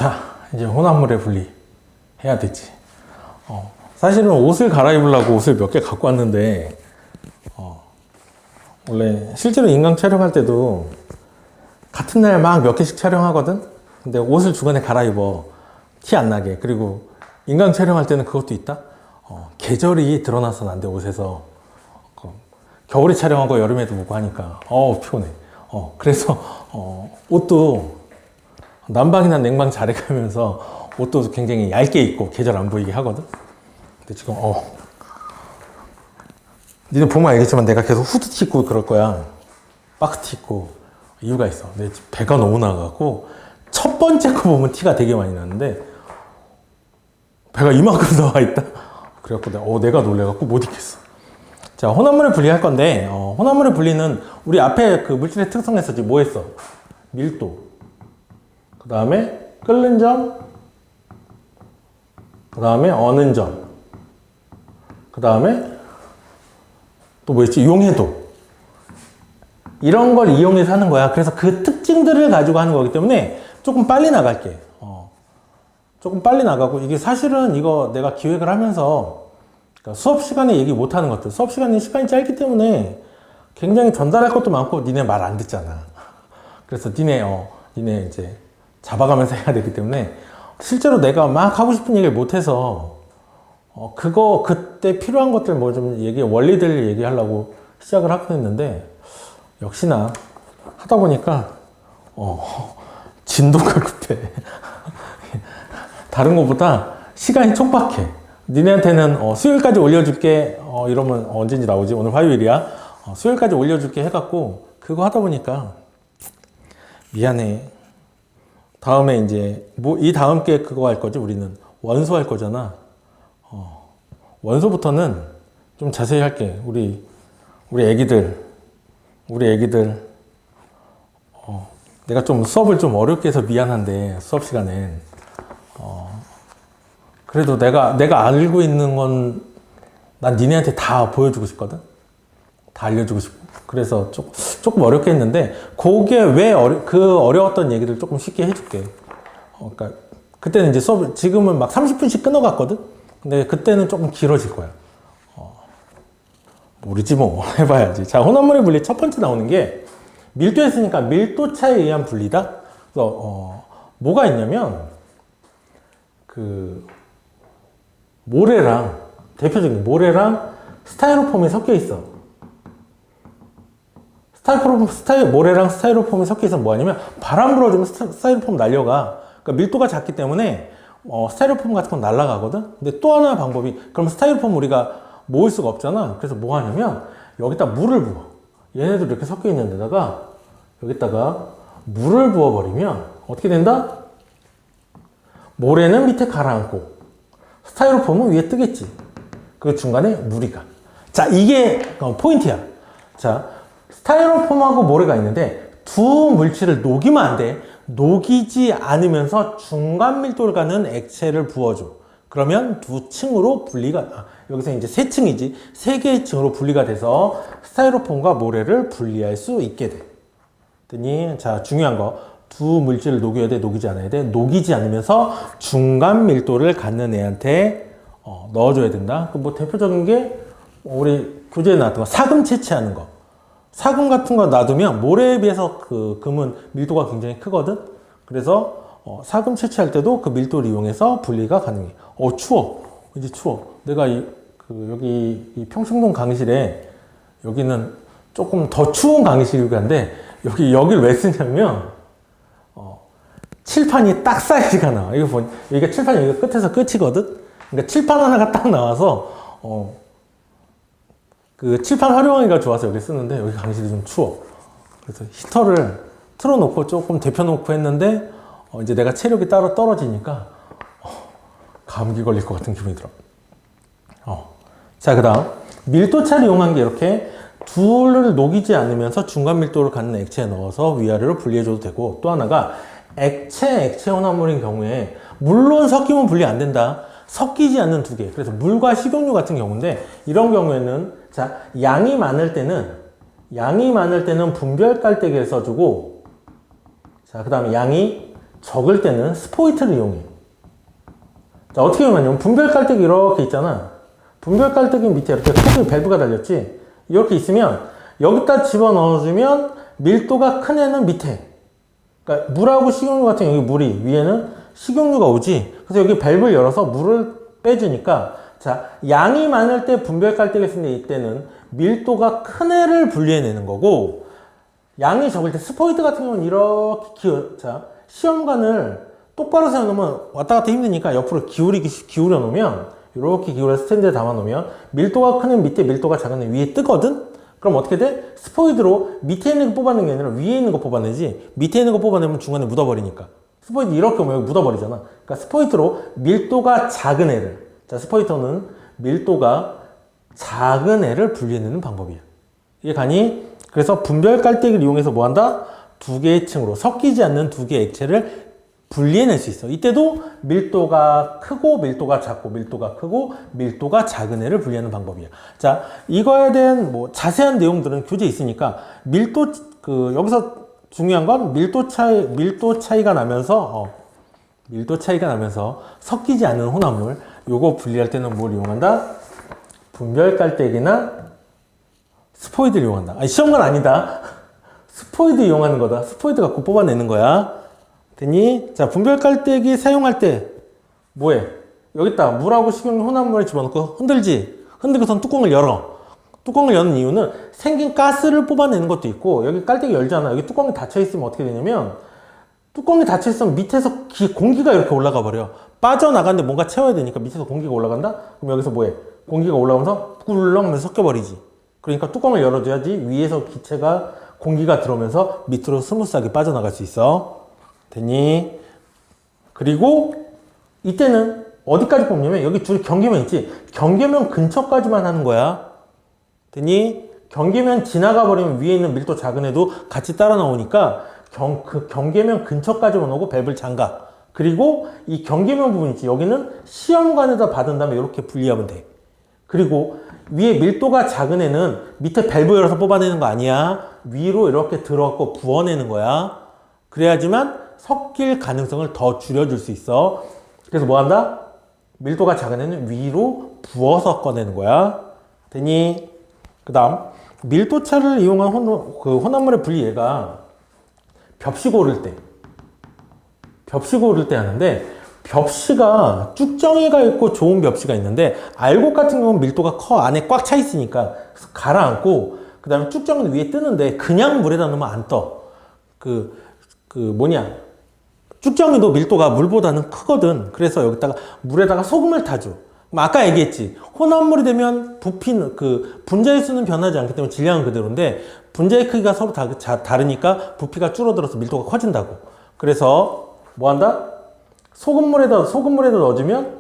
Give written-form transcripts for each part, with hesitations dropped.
자, 이제 혼합물에 분리해야 되지. 사실은 옷을 갈아입으려고 옷을 몇 개 갖고 왔는데, 원래 실제로 인강 촬영할 때도 같은 날 막 몇 개씩 촬영하거든? 근데 옷을 중간에 갈아입어. 티 안 나게. 그리고 인강 촬영할 때는 그것도 있다? 계절이 드러나서는 안 돼, 옷에서. 겨울에 촬영하고 여름에도 보고 하니까. 피곤해. 그래서, 옷도 난방이나 냉방 잘해가면서 옷도 굉장히 얇게 입고 계절 안 보이게 하거든? 근데 지금, 니네 보면 알겠지만 내가 계속 후드티 입고 그럴 거야. 박스티 입고. 이유가 있어. 내 배가 너무 나가고, 첫 번째 거 보면 티가 되게 많이 나는데, 배가 이만큼 나와 있다? 그래갖고 내가 놀래갖고 못 입겠어. 자, 혼합물을 분리할 건데, 혼합물의 분리는 우리 앞에 그 물질의 특성에서 뭐 했어? 밀도. 그 다음에 끓는 점. 그 다음에 어는 점. 그 다음에 또 뭐 있지? 용해도. 이런 걸 이용해서 하는 거야. 그래서 그 특징들을 가지고 하는 거기 때문에 조금 빨리 나갈게. 조금 빨리 나가고, 이게 사실은 이거 내가 기획을 하면서 그러니까 수업 시간에 얘기 못 하는 것들, 수업 시간이 짧기 때문에 굉장히 전달할 것도 많고, 니네 말 안 듣잖아. 그래서 니네 이제 잡아가면서 해야 되기 때문에 실제로 내가 막 하고 싶은 얘기를 못 해서 그때 필요한 것들 뭐 좀 원리들 얘기하려고 시작을 하긴 했는데, 역시나 하다 보니까 진도가 급해. 다른 것보다 시간이 촉박해. 니네한테는 수요일까지 올려줄게. 이러면 언제인지 나오지? 오늘 화요일이야. 수요일까지 올려줄게 해갖고 그거 하다 보니까 미안해. 다음에 이제 이 다음 게 그거 할 거지. 우리는 원소 할 거잖아. 원소부터는 좀 자세히 할게. 우리 애기들 내가 좀 수업을 좀 어렵게 해서 미안한데, 수업 시간엔 그래도 내가 알고 있는 건 난 니네한테 다 보여주고 싶거든. 다 알려주고 싶고. 그래서 조금 어렵게 했는데, 그게 왜 어려웠던 얘기를 조금 쉽게 해줄게. 그러니까 그때는 이제 수업, 지금은 막 30분씩 끊어갔거든. 근데 그때는 조금 길어질 거야. 모르지 뭐. 해봐야지. 자, 혼합물의 분리 첫 번째 나오는 게 밀도 했으니까 밀도차에 의한 분리다. 그래서 뭐가 있냐면 대표적인 모래랑 스타이로폼이 섞여 있어. 모래랑 스타이로폼이 섞여 있어. 뭐 하냐면 바람 불어주면 스타이로폼 날려가. 그러니까 밀도가 작기 때문에 스타이로폼 같은 건 날아가거든. 근데 또 하나 방법이, 그럼 스타이로폼 우리가 모을 수가 없잖아. 그래서 뭐 하냐면 여기다 물을 부어. 얘네들 이렇게 섞여 있는 데다가 여기다가 물을 부어버리면 어떻게 된다? 모래는 밑에 가라앉고 스타이로폼은 위에 뜨겠지. 그리고 중간에 물이 가. 자, 이게 포인트야. 자, 스타이로폼하고 모래가 있는데 두 물질을 녹이면 안 돼. 녹이지 않으면서 중간 밀도를 갖는 액체를 부어줘. 그러면 두 층으로 분리가, 여기서 이제 세 층이지. 세 개의 층으로 분리가 돼서 스타이로폼과 모래를 분리할 수 있게 돼. 자, 중요한 거. 두 물질을 녹여야 돼, 녹이지 않아야 돼? 녹이지 않으면서 중간 밀도를 갖는 애한테 넣어줘야 된다. 뭐 대표적인 게 우리 교재에 나왔던 거, 사금 채취하는 거. 사금 같은 거 놔두면 모래에 비해서 그 금은 밀도가 굉장히 크거든. 그래서 사금 채취할 때도 그 밀도를 이용해서 분리가 가능해. 추워. 이제 추워. 내가 여기 이 평생동 강의실에, 여기는 조금 더 추운 강의실이긴 한데 여기를 왜 쓰냐면 칠판이 딱 사이즈가 나와. 여기가 칠판이 여기가 끝에서 끝이거든. 그러니까 칠판 하나가 딱 나와서 그 칠판 활용하기가 좋아서 여기 쓰는데, 여기 강의실이 좀 추워. 그래서 히터를 틀어놓고 조금 데펴놓고 했는데 이제 내가 체력이 따로 떨어지니까 감기 걸릴 것 같은 기분이 들어. 자, 그 다음 밀도차를 이용한 게 이렇게 둘을 녹이지 않으면서 중간 밀도를 갖는 액체에 넣어서 위아래로 분리해줘도 되고, 또 하나가 액체 혼합물인 경우에, 물론 섞이면 분리 안 된다. 섞이지 않는 두 개. 그래서 물과 식용유 같은 경우인데, 이런 경우에는 자, 양이 많을 때는 분별 깔때기를 써주고, 자, 그 다음에 양이 적을 때는 스포이트를 이용해. 자, 어떻게 이용하냐면 분별 깔때기 이렇게 있잖아. 분별 깔때기 밑에 이렇게 톡이 밸브가 달렸지. 이렇게 있으면 여기다 집어넣어주면 밀도가 큰 애는 밑에. 그러니까 물하고 식용유 같은 여기 물이 위에는 식용유가 오지. 그래서 여기 밸브를 열어서 물을 빼주니까 자, 양이 많을 때 분별 깔때기를 쓰는데 이때는 밀도가 큰 애를 분리해내는 거고 양이 적을 때 스포이트 같은 경우는 이렇게 자, 시험관을 똑바로 세워놓으면 왔다 갔다 힘드니까 옆으로 기울여 놓으면 이렇게 기울여 스탠드에 담아 놓으면 밀도가 큰 애 밑에 밀도가 작은 애 위에 뜨거든? 그럼 어떻게 돼? 스포이드로 밑에 있는 거 뽑아내는 게 아니라 위에 있는 거 뽑아내지 밑에 있는 거 뽑아내면 중간에 묻어버리니까 스포이드 이렇게 오면 여기 묻어버리잖아. 그러니까 스포이드로 밀도가 작은 애를 자, 스포이터는 밀도가 작은 애를 분리해내는 방법이야. 이게 가니? 그래서 분별 깔때기를 이용해서 뭐 한다? 두 개의 층으로 섞이지 않는 두 개의 액체를 분리해낼 수 있어. 이때도 밀도가 크고 밀도가 작고 밀도가 크고 밀도가 작은 애를 분리하는 방법이야. 자, 이거에 대한 뭐 자세한 내용들은 교재에 있으니까 여기서 중요한 건 밀도 차이가 나면서 섞이지 않는 혼합물 요거 분리할 때는 뭘 이용한다? 분별 깔때기나 스포이드를 이용한다. 아니, 시험관 아니다. 스포이드 이용하는 거다. 스포이드 갖고 뽑아내는 거야. 됐니? 자, 분별 깔때기 사용할 때 뭐해? 여기다 물하고 식용유 혼합물을 집어넣고 흔들지? 흔들고선 뚜껑을 열어. 뚜껑을 여는 이유는 생긴 가스를 뽑아내는 것도 있고 여기 깔때기 열잖아. 여기 뚜껑이 닫혀있으면 어떻게 되냐면 뚜껑이 닫혀있으면 밑에서 공기가 이렇게 올라가 버려. 빠져나가는데 뭔가 채워야 되니까 밑에서 공기가 올라간다? 그럼 여기서 뭐해? 공기가 올라오면서 꿀렁 하면서 섞여버리지. 그러니까 뚜껑을 열어줘야지 위에서 기체가 공기가 들어오면서 밑으로 스무스하게 빠져나갈 수 있어. 됐니? 그리고 이때는 어디까지 뽑냐면 여기 둘이 경계면 있지? 경계면 근처까지만 하는 거야. 됐니? 경계면 지나가 버리면 위에 있는 밀도 작은 애도 같이 따라 나오니까 그 경계면 근처까지만 오고 밸브를 잠가. 그리고 이 경계면 부분 있지? 여기는 시험관에다 받은 다음에 이렇게 분리하면 돼. 그리고 위에 밀도가 작은 애는 밑에 밸브 열어서 뽑아내는 거 아니야. 위로 이렇게 들어갖고 부어내는 거야. 그래야지만 섞일 가능성을 더 줄여줄 수 있어. 그래서 뭐 한다? 밀도가 작은 애는 위로 부어서 꺼내는 거야. 되니? 그 다음 밀도차를 이용한 혼합물의 분리 얘가 벽시 고를 때 하는데 벽시가 쭉정이가 있고 좋은 벽시가 있는데 알곡 같은 경우는 밀도가 커 안에 꽉 차 있으니까 가라앉고 그 다음에 쭉정이는 위에 뜨는데 그냥 물에다 넣으면 안 떠. 쭉정이도 밀도가 물보다는 크거든. 그래서 여기다가 물에다가 소금을 타줘. 아까 얘기했지. 혼합물이 되면 부피는 분자의 수는 변하지 않기 때문에 질량은 그대로인데 분자의 크기가 서로 다르니까 부피가 줄어들어서 밀도가 커진다고. 그래서 뭐 한다? 소금물에다 넣어주면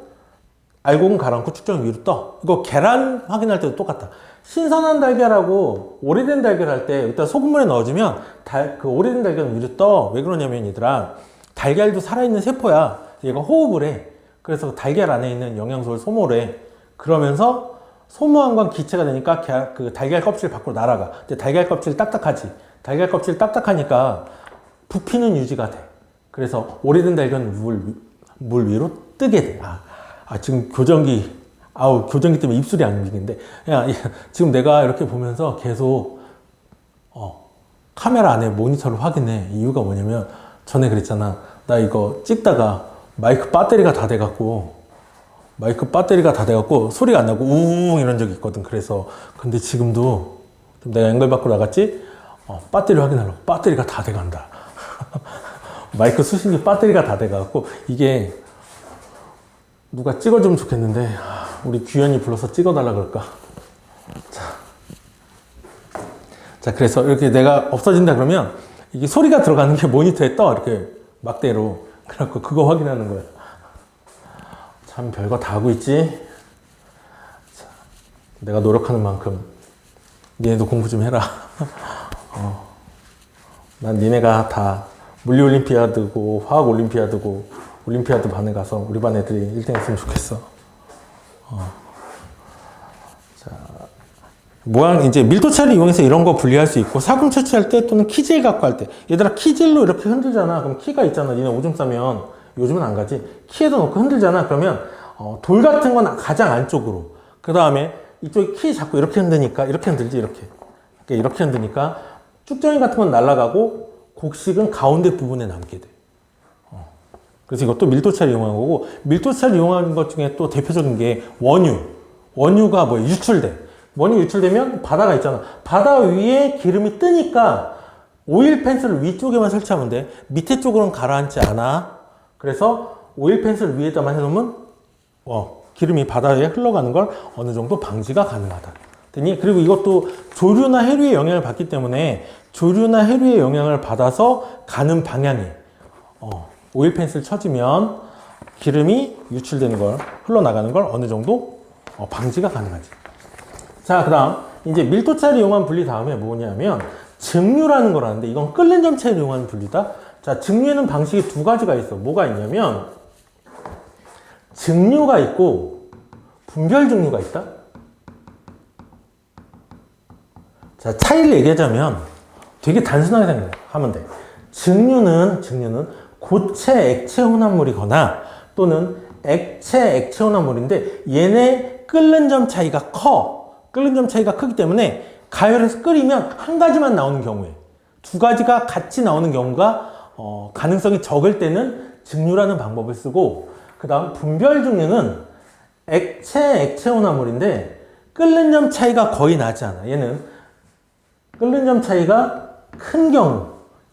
알곡은 가라앉고 쭉정이 위로 떠. 이거 계란 확인할 때도 똑같다. 신선한 달걀하고 오래된 달걀 할 때 일단 소금물에 넣어주면 오래된 달걀은 위로 떠. 왜 그러냐면 얘들아 달걀도 살아있는 세포야. 얘가 호흡을 해. 그래서 달걀 안에 있는 영양소를 소모를 해. 그러면서 소모한 건 기체가 되니까 달걀 껍질 밖으로 날아가. 근데 달걀 껍질 딱딱하지. 달걀 껍질 딱딱하니까 부피는 유지가 돼. 그래서 오래된 달걀은 물 위로 뜨게 돼. 지금 교정기 때문에 입술이 안 움직이는데. 지금 내가 이렇게 보면서 계속, 카메라 안에 모니터를 확인해. 이유가 뭐냐면, 전에 그랬잖아. 나 이거 찍다가 마이크 배터리가 다 돼갖고 소리가 안 나고 우웅 이런 적이 있거든. 그래서 근데 지금도 내가 앵글 밖으로 나갔지? 배터리 확인하려고 배터리가 다 돼간다. 마이크 수신기 배터리가 다 돼갖고 이게 누가 찍어주면 좋겠는데 우리 규현이 불러서 찍어달라 그럴까? 자 그래서 이렇게 내가 없어진다 그러면 이게 소리가 들어가는 게 모니터에 떠 이렇게 막대로. 그래갖고 그거 확인하는 거야. 참 별거 다 하고 있지. 자, 내가 노력하는 만큼 니네도 공부 좀 해라. 난 니네가 다 물리올림피아드고 화학올림피아드고 올림피아드 반에 가서 우리 반 애들이 1등 했으면 좋겠어. 자, 모양, 이제 밀도차를 이용해서 이런 거 분리할 수 있고, 사금 처치할 때 또는 키질 갖고 할 때. 얘들아, 키질로 이렇게 흔들잖아. 그럼 키가 있잖아. 니네 오줌 싸면, 요즘은 안 가지. 키에다 놓고 흔들잖아. 그러면, 돌 같은 건 가장 안쪽으로. 그 다음에 이쪽에 키 잡고 이렇게 흔드니까, 이렇게 흔들지, 이렇게. 이렇게 흔드니까, 쭉정이 같은 건 날아가고, 곡식은 가운데 부분에 남게 돼. 그래서 이것도 밀도차를 이용한 거고, 밀도차를 이용하는 것 중에 또 대표적인 게 원유. 원유가 뭐예요? 유출돼. 원유 유출되면 바다가 있잖아. 바다 위에 기름이 뜨니까 오일 펜슬을 위쪽에만 설치하면 돼. 밑에 쪽으로는 가라앉지 않아. 그래서 오일 펜슬 위에다만 해놓으면 기름이 바다에 흘러가는 걸 어느 정도 방지가 가능하다. 그리고 이것도 조류나 해류의 영향을 받기 때문에 조류나 해류의 영향을 받아서 가는 방향에 오일 펜슬 쳐주면 기름이 유출되는 걸, 흘러나가는 걸 어느 정도 방지가 가능하지. 자, 그 다음 이제 밀도차를 이용한 분리 다음에 뭐냐면 증류라는 걸 하는데, 이건 끓는 점 차이를 이용하는 분리다. 자, 증류에는 방식이 두 가지가 있어. 뭐가 있냐면 증류가 있고 분별 증류가 있다. 자, 차이를 얘기하자면 되게 단순하게 생각하면 돼. 증류는 고체 액체 혼합물이거나 또는 액체 혼합물인데, 얘네 끓는 점 차이가 커. 끓는 점 차이가 크기 때문에 가열해서 끓이면 한 가지만 나오는 경우에, 두 가지가 같이 나오는 경우가 가능성이 적을 때는 증류라는 방법을 쓰고, 그 다음 분별 증류는 액체 혼합물인데 끓는 점 차이가 거의 나지 않아. 얘는 끓는 점 차이가 큰 경우,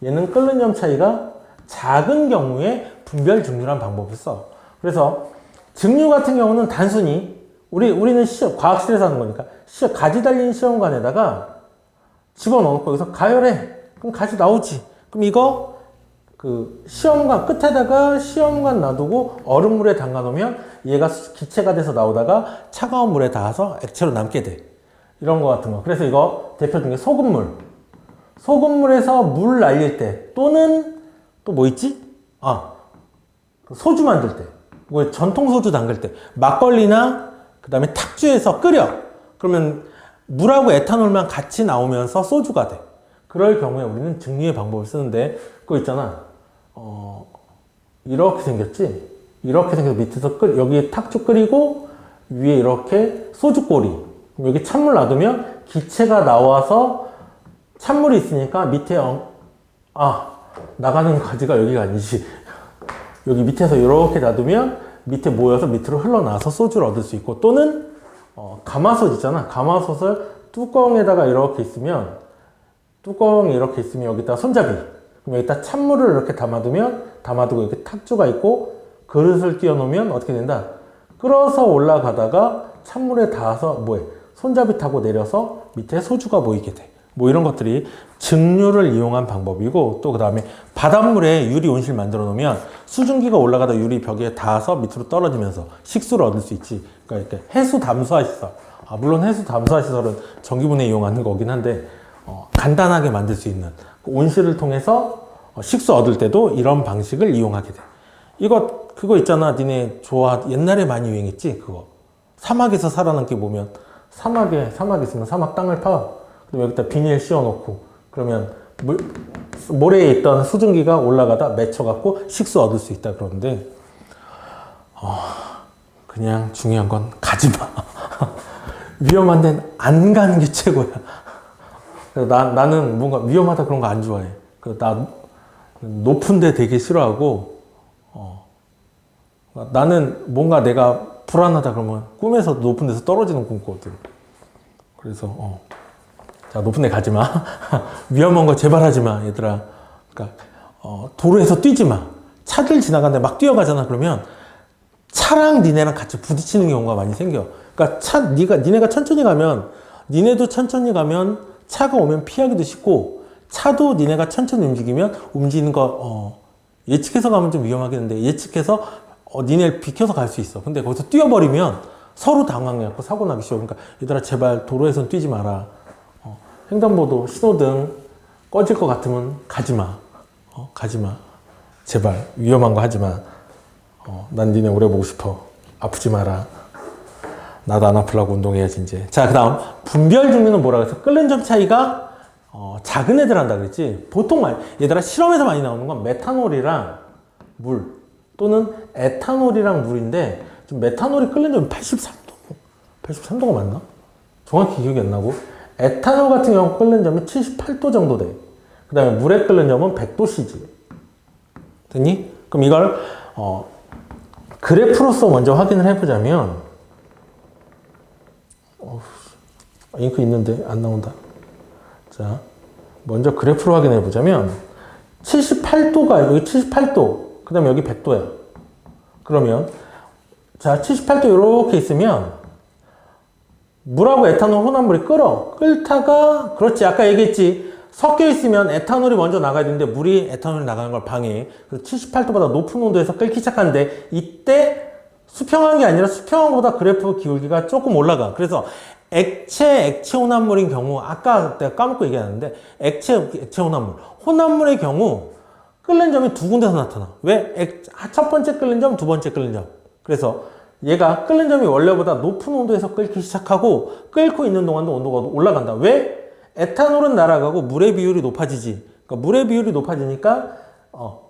얘는 끓는 점 차이가 작은 경우에 분별 증류라는 방법을 써. 그래서 증류 같은 경우는 단순히 우리는 과학실에서 하는 거니까 가지 달린 시험관에다가 집어넣고 여기서 가열해. 그럼 가지 나오지. 그럼 이거 시험관 끝에다가 시험관 놔두고 얼음물에 담가 놓으면 얘가 기체가 돼서 나오다가 차가운 물에 닿아서 액체로 남게 돼. 이런 거 같은 거. 그래서 이거 대표 중에 소금물. 소금물에서 물 날릴 때, 또는 또 뭐 있지? 소주 만들 때. 뭐 전통 소주 담글 때. 막걸리나 그 다음에 탁주에서 끓여. 그러면 물하고 에탄올만 같이 나오면서 소주가 돼. 그럴 경우에 우리는 증류의 방법을 쓰는데, 그거 있잖아. 이렇게 생겼지? 이렇게 생겨서 밑에서 여기 탁주 끓이고 위에 이렇게 소주꼬리. 여기 찬물 놔두면 기체가 나와서 찬물이 있으니까 밑에 나가는 가지가 여기가 아니지. 여기 밑에서 이렇게 놔두면 밑에 모여서 밑으로 흘러나와서 소주를 얻을 수 있고, 또는 가마솥 있잖아. 가마솥을 뚜껑에다가 이렇게 있으면, 뚜껑이 이렇게 있으면 여기다 손잡이, 그럼 여기다 찬물을 이렇게 담아두고 이렇게 탁주가 있고 그릇을 띄워 놓으면 어떻게 된다? 끓어서 올라가다가 찬물에 닿아서 손잡이 타고 내려서 밑에 소주가 보이게 돼. 뭐 이런 것들이 증류를 이용한 방법이고, 또 그 다음에 바닷물에 유리 온실 만들어 놓으면 수증기가 올라가다 유리 벽에 닿아서 밑으로 떨어지면서 식수를 얻을 수 있지. 그러니까 이렇게 해수 담수화 시설. 물론 해수 담수화 시설은 전기분해 이용하는 거긴 한데, 간단하게 만들 수 있는 온실을 통해서 식수 얻을 때도 이런 방식을 이용하게 돼. 그거 있잖아. 니네 옛날에 많이 유행했지? 그거. 사막에서 살아남기 보면, 사막에 있으면 사막 땅을 파. 그리고 여기다 비닐 씌워놓고, 그러면 모래에 있던 수증기가 올라가다 맺혀갖고 식수 얻을 수 있다 그러는데, 그냥 중요한 건 가지 마. 위험한 데는 안 가는 게 최고야. 나는 뭔가 위험하다 그런 거 안 좋아해. 나 높은 데 되게 싫어하고, 나는 뭔가 내가 불안하다 그러면 꿈에서 높은 데서 떨어지는 꿈 꾸거든. 그래서, 자, 높은 데 가지 마. 위험한 거 제발 하지 마, 얘들아. 그러니까, 도로에서 뛰지 마. 차들 지나가는데 막 뛰어가잖아. 그러면 차랑 니네랑 같이 부딪히는 경우가 많이 생겨. 그러니까 니네가 천천히 가면, 니네도 천천히 가면 차가 오면 피하기도 쉽고, 차도 니네가 천천히 움직이는 거, 예측해서 가면 좀 위험하겠는데, 예측해서 니네를 비켜서 갈 수 있어. 근데 거기서 뛰어버리면 서로 당황해갖고 사고 나기 쉬워. 그러니까 얘들아, 제발 도로에선 뛰지 마라. 횡단보도 신호등 꺼질 것 같으면 가지 마. 가지 마. 제발 위험한 거 하지 마. 난 니네 오래 보고 싶어. 아프지 마라. 나도 안 아프려고 운동해야지 이제. 자, 그 다음 분별 증류는 뭐라 그랬어? 끓는 점 차이가 작은 애들 한다 그랬지. 보통 얘들아 실험에서 많이 나오는 건 메탄올이랑 물 또는 에탄올이랑 물인데 지금 메탄올이 끓는 점이 83도가 맞나? 정확히 기억이 안 나고 에탄올 같은 경우 끓는 점이 78도 정도 돼. 그 다음에 물에 끓는 점은 100도씨지. 됐니? 그럼 이걸 그래프로서 먼저 확인을 해보자면 잉크 있는데 안 나온다. 자, 먼저 그래프로 확인해 보자면 78도가 여기 78도 그 다음에 여기 100도야. 그러면 자 78도 이렇게 있으면 물하고 에탄올 혼합물이 끓다가 그렇지 아까 얘기했지 섞여 있으면 에탄올이 먼저 나가야 되는데 물이 에탄올이 나가는 걸 방해해. 그래서 78도보다 높은 온도에서 끓기 시작하는데 이때 수평한 게 아니라 수평한 것보다 그래프 기울기가 조금 올라가. 그래서 액체 혼합물인 경우 아까 내가 까먹고 얘기하는데 액체 혼합물의 경우 끓는 점이 두 군데서 나타나. 왜? 첫 번째 끓는 점, 두 번째 끓는 점. 그래서 얘가 끓는 점이 원래보다 높은 온도에서 끓기 시작하고 끓고 있는 동안도 온도가 올라간다. 왜? 에탄올은 날아가고 물의 비율이 높아지지. 그러니까 물의 비율이 높아지니까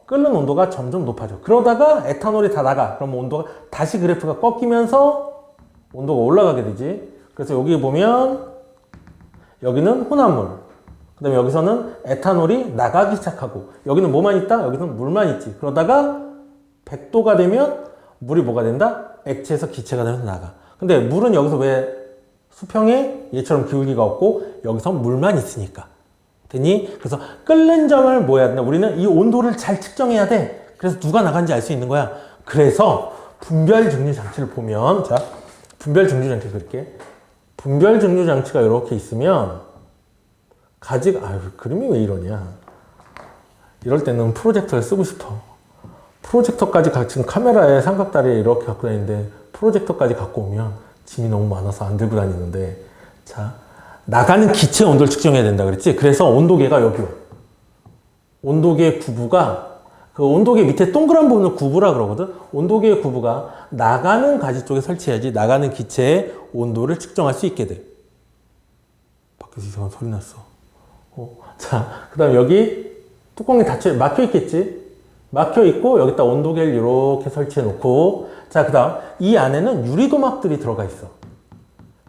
끓는 온도가 점점 높아져. 그러다가 에탄올이 다 나가. 그럼 온도가 다시 그래프가 꺾이면서 온도가 올라가게 되지. 그래서 여기 보면 여기는 혼합물. 그 다음에 여기서는 에탄올이 나가기 시작하고 여기는 뭐만 있다? 여기는 물만 있지. 그러다가 100도가 되면 물이 뭐가 된다? 액체에서 기체가 되면서 나가. 근데 물은 여기서 왜 수평에 얘처럼 기울기가 없고 여기서 물만 있으니까. 되니? 그래서 끓는 점을 뭐 해야 되나? 우리는 이 온도를 잘 측정해야 돼. 그래서 누가 나간지 알 수 있는 거야. 그래서 분별 증류 장치를 보면 자 분별 증류 장치 그릴게. 분별 증류 장치가 이렇게 있으면 그림이 왜 이러냐. 이럴 때는 프로젝터를 쓰고 싶어. 프로젝터까지 지금 카메라에 삼각다리에 이렇게 갖고 다니는데 프로젝터까지 갖고 오면 짐이 너무 많아서 안 들고 다니는데 자 나가는 기체 온도를 측정해야 된다 그랬지. 그래서 온도계가 여기 온도계 구부가 그 온도계 밑에 동그란 부분을 구부라 그러거든. 온도계의 구부가 나가는 가지 쪽에 설치해야지 나가는 기체의 온도를 측정할 수 있게 돼. 밖에서 이상한 소리 났어. 자, 그 다음에 여기 뚜껑이 막혀 있겠지? 막혀 있고 여기다 온도계를 이렇게 설치해 놓고 자, 그 다음 이 안에는 유리도막들이 들어가 있어.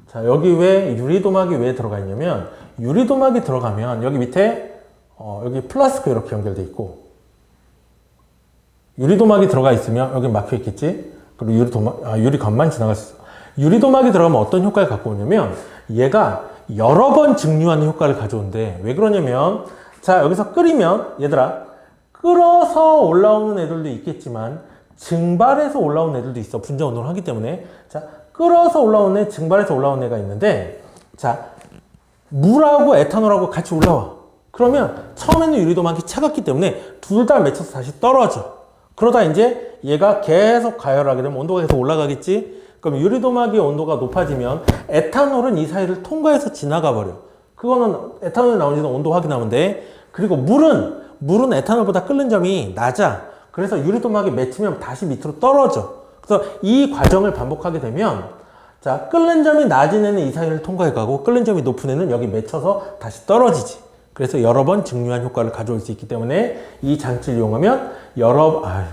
자, 여기 유리도막이 왜 들어가 있냐면 유리도막이 들어가면 여기 밑에 여기 플라스크 이렇게 연결돼 있고 유리도막이 들어가 있으면 여기 막혀 있겠지? 그리고 유리관만 지나갈 수 있어. 유리도막이 들어가면 어떤 효과를 갖고 오냐면 얘가 여러 번 증류하는 효과를 가져온대. 왜 그러냐면 자 여기서 끓이면 얘들아 끓어서 올라오는 애들도 있겠지만 증발해서 올라오는 애들도 있어. 분자 운동을 하기 때문에. 자 끓어서 올라오는 애, 증발해서 올라오는 애가 있는데 자 물하고 에탄올하고 같이 올라와. 그러면 처음에는 유리도막이 차갑기 때문에 둘 다 맺혀서 다시 떨어져. 그러다 이제 얘가 계속 가열하게 되면 온도가 계속 올라가겠지. 그럼 유리도막의 온도가 높아지면 에탄올은 이 사이를 통과해서 지나가 버려. 그거는 에탄올이 나오는지는 온도 확인하면 돼. 그리고 물은 에탄올보다 끓는 점이 낮아. 그래서 유리도막이 맺히면 다시 밑으로 떨어져. 그래서 이 과정을 반복하게 되면 자 끓는 점이 낮은 애는 이 사이를 통과해 가고 끓는 점이 높은 애는 여기 맺혀서 다시 떨어지지. 그래서 여러 번 증류한 효과를 가져올 수 있기 때문에 이 장치를 이용하면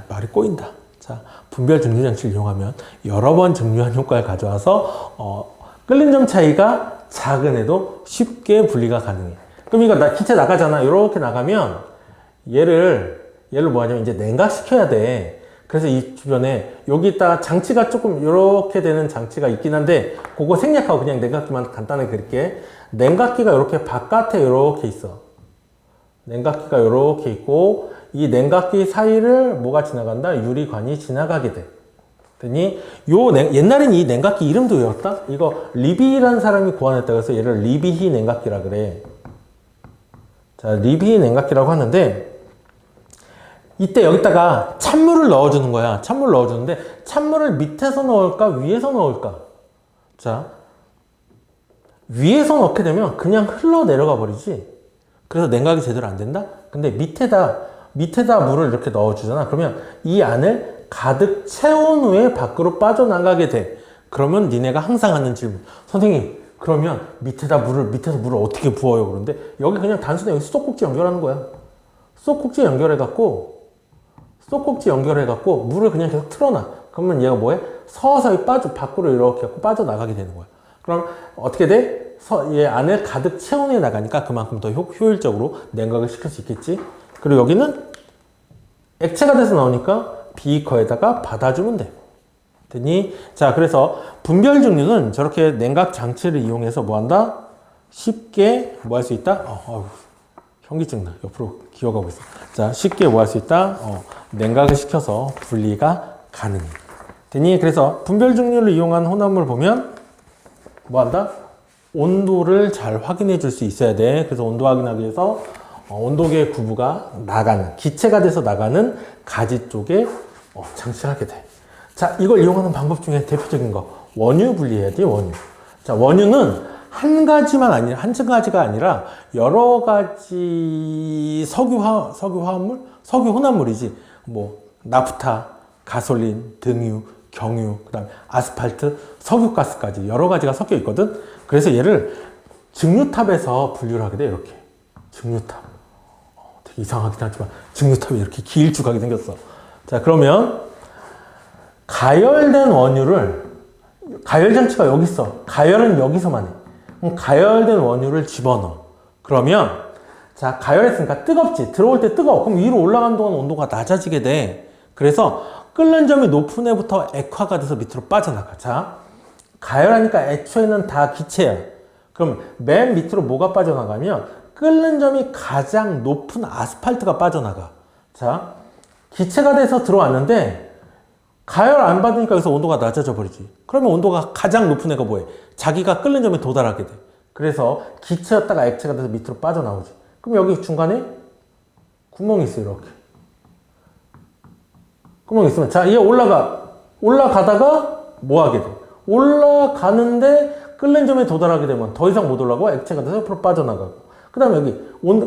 말이 꼬인다. 자, 분별 증류 장치를 이용하면 여러 번 증류한 효과를 가져와서 끓는 점 차이가 작은 애도 쉽게 분리가 가능해. 그럼 이거 기체 나가잖아. 이렇게 나가면 얘를 뭐 하냐면 이제 냉각시켜야 돼. 그래서 이 주변에 여기다가 장치가 조금 이렇게 되는 장치가 있긴 한데 그거 생략하고 그냥 냉각기만 간단하게 그릴게. 냉각기가 이렇게 바깥에 이렇게 있어. 냉각기가 이렇게 있고 이 냉각기 사이를 뭐가 지나간다? 유리관이 지나가게 돼. 됐니? 옛날엔 이 냉각기 이름도 외웠다? 이거 리비히라는 사람이 고안했다. 그래서 얘를 리비히 냉각기라 그래. 자, 리비히 냉각기라고 하는데 이때 여기다가 찬물을 넣어주는 거야. 찬물을 넣어주는데 찬물을 밑에서 넣을까? 위에서 넣을까? 자, 위에서 넣게 되면 그냥 흘러 내려가 버리지. 그래서 냉각이 제대로 안 된다? 근데 밑에다 물을 이렇게 넣어주잖아. 그러면 이 안을 가득 채운 후에 밖으로 빠져나가게 돼. 그러면 니네가 항상 하는 질문. 선생님, 그러면 밑에서 물을 어떻게 부어요? 그런데 여기 그냥 단순히 여기 수도꼭지 연결하는 거야. 수도꼭지 연결해갖고 물을 그냥 계속 틀어놔. 그러면 얘가 뭐해? 서서히 밖으로 이렇게 해갖고 빠져나가게 되는 거야. 그럼 어떻게 돼? 얘 안을 가득 채워내 나가니까 그만큼 더 효율적으로 냉각을 시킬 수 있겠지. 그리고 여기는 액체가 돼서 나오니까 비커에다가 받아주면 돼. 됐니? 자, 그래서 분별 증류는 저렇게 냉각 장치를 이용해서 뭐 한다? 쉽게 뭐 할 수 있다? 현기증 나. 옆으로 기어가고 있어. 자, 쉽게 뭐 할 수 있다? 냉각을 시켜서 분리가 가능해. 됐니? 그래서 분별 증류를 이용한 혼합물을 보면 뭐 한다? 온도를 잘 확인해 줄 수 있어야 돼. 그래서 온도 확인하기 위해서 온도계 구부가 나가는, 기체가 돼서 나가는 가지 쪽에 장치를 하게 돼. 자, 이걸 이용하는 방법 중에 대표적인 거, 원유 분리해야 돼, 원유. 자, 원유는 한 가지가 아니라 여러 가지 석유 혼합물이지. 뭐, 나프타, 가솔린, 등유, 경유, 그 다음에 아스팔트, 석유가스까지 여러 가지가 섞여 있거든. 그래서 얘를 증류탑에서 분류를 하게 돼, 이렇게. 증류탑. 되게 이상하긴 하지만 증류탑이 이렇게 길쭉하게 생겼어. 자, 그러면 가열된 원유를, 가열장치가 여기 있어. 가열은 여기서만 해. 그럼 가열된 원유를 집어넣어. 그러면, 자, 가열했으니까 뜨겁지. 들어올 때 뜨거워. 그럼 위로 올라가는 동안 온도가 낮아지게 돼. 그래서 끓는 점이 높은 애부터 액화가 돼서 밑으로 빠져나가. 자, 가열하니까 애초에는 다 기체야. 그럼 맨 밑으로 뭐가 빠져나가면 끓는 점이 가장 높은 아스팔트가 빠져나가. 자, 기체가 돼서 들어왔는데 가열 안 받으니까 여기서 온도가 낮아져 버리지. 그러면 온도가 가장 높은 애가 뭐해? 자기가 끓는 점에 도달하게 돼. 그래서 기체였다가 액체가 돼서 밑으로 빠져나오지. 그럼 여기 중간에 구멍이 있어, 이렇게. 구멍이 있으면, 자, 얘 올라가다가 뭐 하게 돼? 올라가는데 끓는 점에 도달하게 되면 더 이상 못 올라가고 액체가 돼서 옆으로 빠져나가고. 그 다음에 여기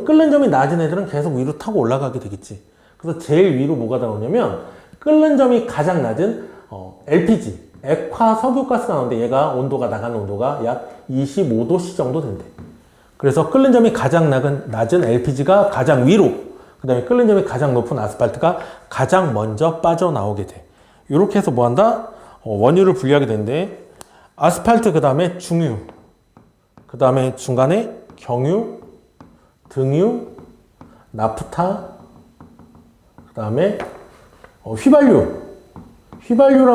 끓는 점이 낮은 애들은 계속 위로 타고 올라가게 되겠지. 그래서 제일 위로 뭐가 나오냐면 끓는 점이 가장 낮은 LPG, 액화 석유가스가 나오는데 얘가 나가는 온도가 약 25도씨 정도 된대. 그래서 끓는 점이 가장 낮은 LPG가 가장 위로, 그 다음에 끓는 점이 가장 높은 아스팔트가 가장 먼저 빠져나오게 돼. 이렇게 해서 뭐 한다? 원유를 분리하게 되는데 아스팔트, 그 다음에 중유, 그 다음에 중간에 경유, 등유, 나프타, 그 다음에 휘발유라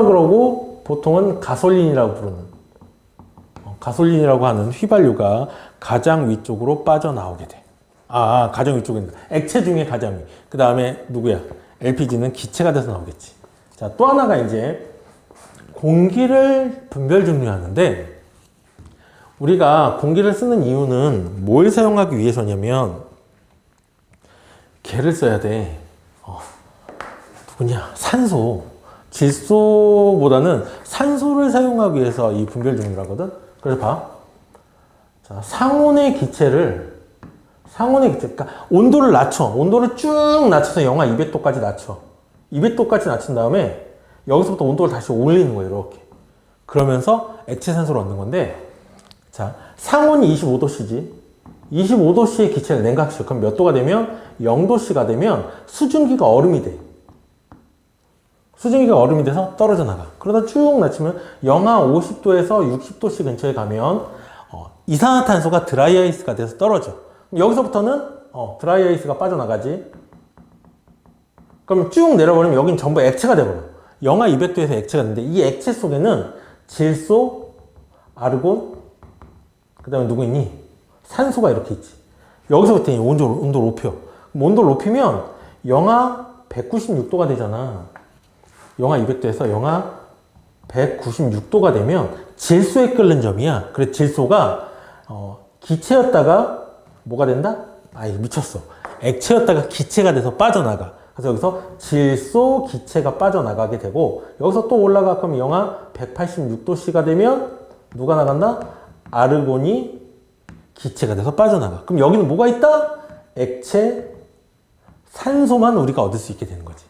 그러고 보통은 가솔린이라고 부르는, 가솔린이라고 하는 휘발유가 가장 위쪽으로 빠져나오게 돼. 가장 위쪽에 액체 중에 가장 위. 그 다음에 누구야? LPG는 기체가 돼서 나오겠지. 자, 또 하나가 이제 공기를 분별 증류하는데, 우리가 공기를 쓰는 이유는 뭘 사용하기 위해서냐면 걔를 써야 돼. 누구냐? 산소. 질소보다는 산소를 사용하기 위해서 이 분별 증류를 하거든. 그래서 봐. 자, 상온의 기체, 그러니까 온도를 낮춰. 온도를 쭉 낮춰서 영하 200도까지 낮춰. 200도까지 낮춘 다음에 여기서부터 온도를 다시 올리는 거예요, 이렇게. 그러면서 액체 산소를 얻는 건데, 자, 상온이 25도씨지. 25도씨의 기체를 냉각시켜. 그럼 몇 도가 되면? 0도씨가 되면 수증기가 얼음이 돼. 수증기가 얼음이 돼서 떨어져 나가. 그러다 쭉 낮추면 영하 50도에서 60도씨 근처에 가면 이산화탄소가 드라이아이스가 돼서 떨어져. 여기서부터는 드라이 아이스가 빠져나가지. 그럼 쭉 내려버리면 여긴 전부 액체가 돼버려. 영하 200도에서 액체가 되는데 이 액체 속에는 질소, 아르곤, 그 다음에 누구 있니? 산소가 이렇게 있지. 여기서부터 온도를 높여. 온도를 높이면 영하 196도가 되잖아. 영하 200도에서 영하 196도가 되면 질소에 끓는 점이야. 그래서 질소가 기체였다가 뭐가 된다? 미쳤어. 액체였다가 기체가 돼서 빠져나가. 그래서 여기서 질소 기체가 빠져나가게 되고, 여기서 또 올라가. 그럼 영하 186도씨가 되면 누가 나간다? 아르곤이 기체가 돼서 빠져나가. 그럼 여기는 뭐가 있다? 액체, 산소만 우리가 얻을 수 있게 되는 거지.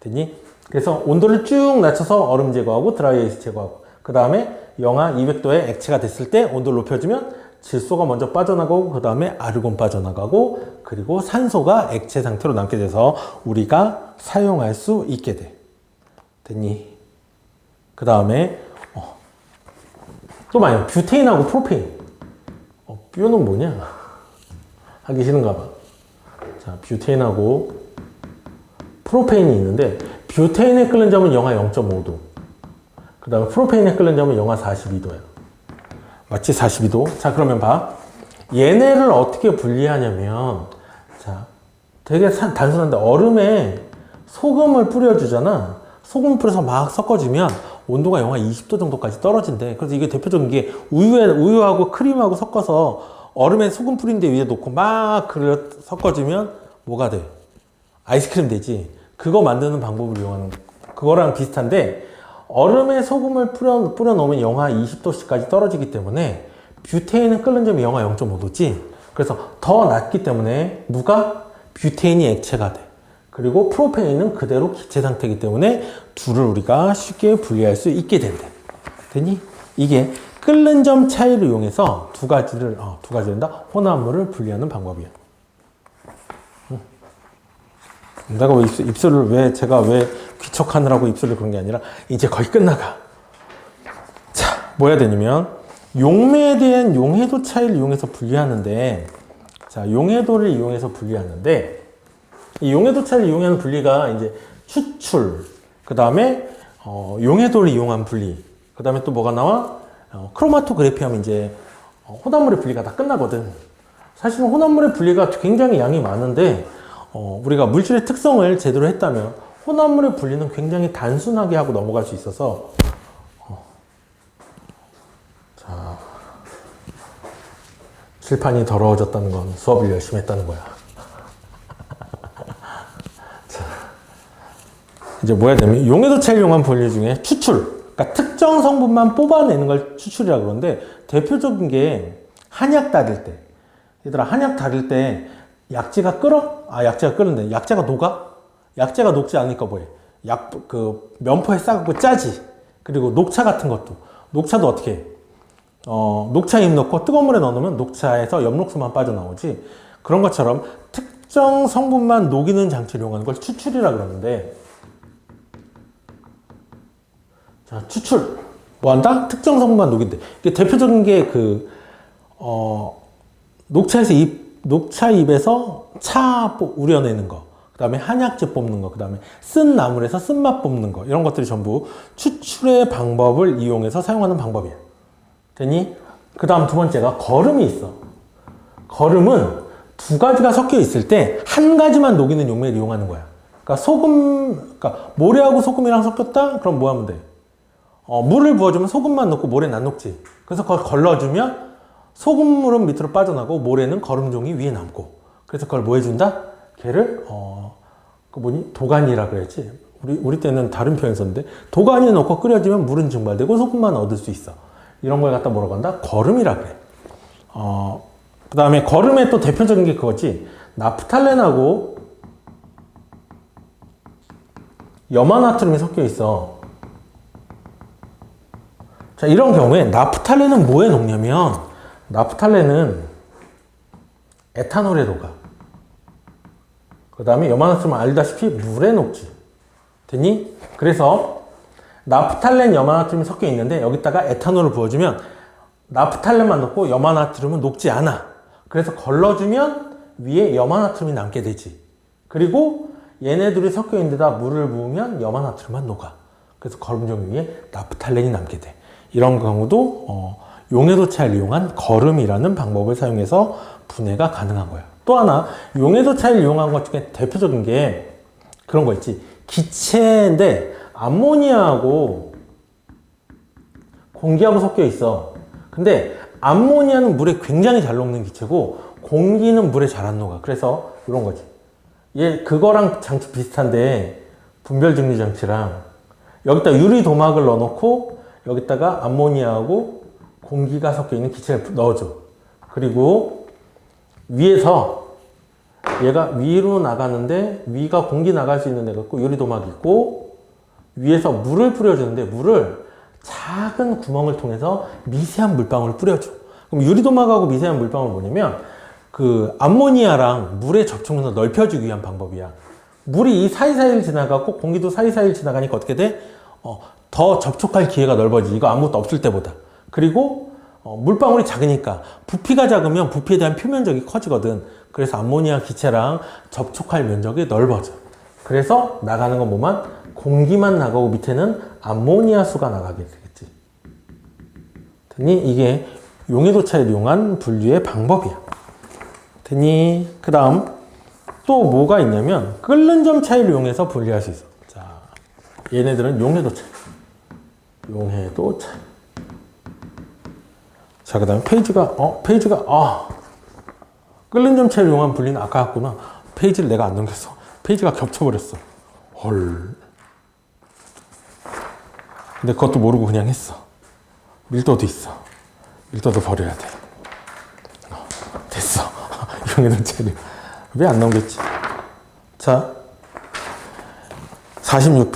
됐니? 그래서 온도를 쭉 낮춰서 얼음 제거하고 드라이 아이스 제거하고, 그 다음에 영하 200도의 액체가 됐을 때 온도를 높여주면 질소가 먼저 빠져나가고 그 다음에 아르곤 빠져나가고 그리고 산소가 액체 상태로 남게 돼서 우리가 사용할 수 있게 돼. 됐니? 그 다음에 또 많이 뷰테인하고 프로페인. 뷰는 뭐냐? 하기 싫은가 봐. 자, 뷰테인하고 프로페인이 있는데 뷰테인에 끓는 점은 영하 0.5도. 그 다음에 프로페인에 끓는 점은 영하 42도야. 맞지? 42도. 자, 그러면 봐. 얘네를 어떻게 분리하냐면, 자, 되게 단순한데, 얼음에 소금을 뿌려주잖아. 소금 뿌려서 막 섞어주면 온도가 영하 20도 정도까지 떨어진대. 그래서 이게 대표적인 게 우유하고 크림하고 섞어서 얼음에 소금 뿌린 데 위에 놓고 막 섞어주면 뭐가 돼? 아이스크림 되지. 그거 만드는 방법을 이용하는 그거랑 비슷한데, 얼음에 소금을 뿌려 놓으면 영하 20도씨까지 떨어지기 때문에 뷰테인은 끓는 점이 영하 0.5도지. 그래서 더 낮기 때문에 누가? 뷰테인이 액체가 돼. 그리고 프로페인은 그대로 기체 상태이기 때문에 둘을 우리가 쉽게 분리할 수 있게 된대. 되니? 이게 끓는 점 차이를 이용해서 두 가지를 된다. 혼합물을 분리하는 방법이야. 내가 왜 제가 왜 귀척하느라고 입술을 그런 게 아니라 이제 거의 끝나가. 자, 뭐 해야 되냐면 용매에 대한 용해도 차이를 이용해서 분리하는데, 자, 용해도를 이용해서 분리하는데, 이 용해도 차이를 이용하는 분리가 이제 추출, 그 다음에 용해도를 이용한 분리, 그 다음에 또 뭐가 나와? 크로마토그래피 하면 이제 혼합물의 분리가 다 끝나거든. 사실은 혼합물의 분리가 굉장히 양이 많은데 우리가 물질의 특성을 제대로 했다면 혼합물의 분리는 굉장히 단순하게 하고 넘어갈 수 있어서 자, 칠판이 더러워졌다는 건 수업을 열심히 했다는 거야. 자, 이제 뭐 해야 되면 용해도 차이를 이용한 분리 중에 추출, 그러니까 특정 성분만 뽑아내는 걸 추출이라고 그러는데, 대표적인 게 한약 다릴 때. 얘들아, 한약 다릴 때 약재가 끓어? 약재가 끓는데 약재가 녹아? 약재가 녹지 않으니까 뭐해? 면포에 싸갖고 짜지. 그리고 녹차 같은 것도. 녹차도 어떻게 해? 녹차에 입 넣고 뜨거운 물에 넣어놓으면 녹차에서 엽록소만 빠져나오지. 그런 것처럼 특정 성분만 녹이는 장치를 이용하는 걸 추출이라 그러는데, 자, 추출. 뭐 한다? 특정 성분만 녹인대. 이게 대표적인 게 녹차 잎에서 차 우려내는 거, 그 다음에 한약재 뽑는 거, 그 다음에 쓴 나물에서 쓴맛 뽑는 거, 이런 것들이 전부 추출의 방법을 이용해서 사용하는 방법이야. 되니? 그 다음 두 번째가 거름이 있어. 거름은 두 가지가 섞여 있을 때 한 가지만 녹이는 용매를 이용하는 거야. 그러니까 모래하고 소금이랑 섞였다? 그럼 뭐 하면 돼? 물을 부어주면 소금만 녹고 모래는 안 녹지. 그래서 그걸 걸러주면 소금물은 밑으로 빠져나고 모래는 거름종이 위에 남고, 그래서 그걸 뭐 해준다? 걔를 도가니라 그랬지. 우리 때는 다른 표현이 있었는데, 도가니에 넣고 끓여주면 물은 증발되고 소금만 얻을 수 있어. 이런 걸 갖다 뭐라고 한다? 거름이라 그래. 그 다음에 거름의 또 대표적인 게 그거지. 나프탈렌하고 염화나트륨이 섞여 있어. 자, 이런 경우에 나프탈렌은 뭐에 녹냐면, 나프탈렌은 에탄올에 녹아. 그 다음에 염화나트륨은 알다시피 물에 녹지. 됐니? 그래서 나프탈렌, 염화나트륨이 섞여 있는데 여기다가 에탄올을 부어주면 나프탈렌만 녹고 염화나트륨은 녹지 않아. 그래서 걸러주면 위에 염화나트륨이 남게 되지. 그리고 얘네들이 섞여 있는 데다 물을 부으면 염화나트륨만 녹아. 그래서 거름종 위에 나프탈렌이 남게 돼. 이런 경우도 용해도 차이를 이용한 거름이라는 방법을 사용해서 분해가 가능한 거야. 또 하나, 용해도 차이를 이용한 것 중에 대표적인 게 그런 거 있지. 기체인데 암모니아하고 공기하고 섞여 있어. 근데 암모니아는 물에 굉장히 잘 녹는 기체고 공기는 물에 잘 안 녹아. 그래서 이런 거지. 그거랑 장치 비슷한데, 분별증리 장치랑 여기다 유리도막을 넣어놓고 여기다가 암모니아하고 공기가 섞여 있는 기체를 넣어줘. 그리고 위에서 얘가 위로 나가는데, 위가 공기 나갈 수 있는 데가 있고 유리도막이 있고, 위에서 물을 뿌려주는데 물을 작은 구멍을 통해서 미세한 물방울을 뿌려줘. 그럼 유리도막하고 미세한 물방울 뭐냐면 그 암모니아랑 물의 접촉면을 넓혀주기 위한 방법이야. 물이 이 사이사이를 지나가고 공기도 사이사이를 지나가니까 어떻게 돼? 더 접촉할 기회가 넓어지. 이거 아무것도 없을 때보다. 그리고 물방울이 작으니까 부피가 작으면 부피에 대한 표면적이 커지거든. 그래서 암모니아 기체랑 접촉할 면적이 넓어져. 그래서 나가는 건 뭐만? 공기만 나가고 밑에는 암모니아 수가 나가게 되겠지. 이게 용해도차를 이용한 분류의 방법이야. 그 다음 또 뭐가 있냐면 끓는 점 차이를 이용해서 분리할 수 있어. 자, 얘네들은 용해도 차이. 용해도 차이. 자, 그 다음에 페이지가 끓는 점 차이를 이용한 분리는 아까 했구나. 페이지를 내가 안 넘겼어. 페이지가 겹쳐버렸어. 헐. 근데 그것도 모르고 그냥 했어. 밀도도 있어. 밀도도 버려야 돼. 됐어. 용해도 차이. 왜 안 넘겼지? 자, 46.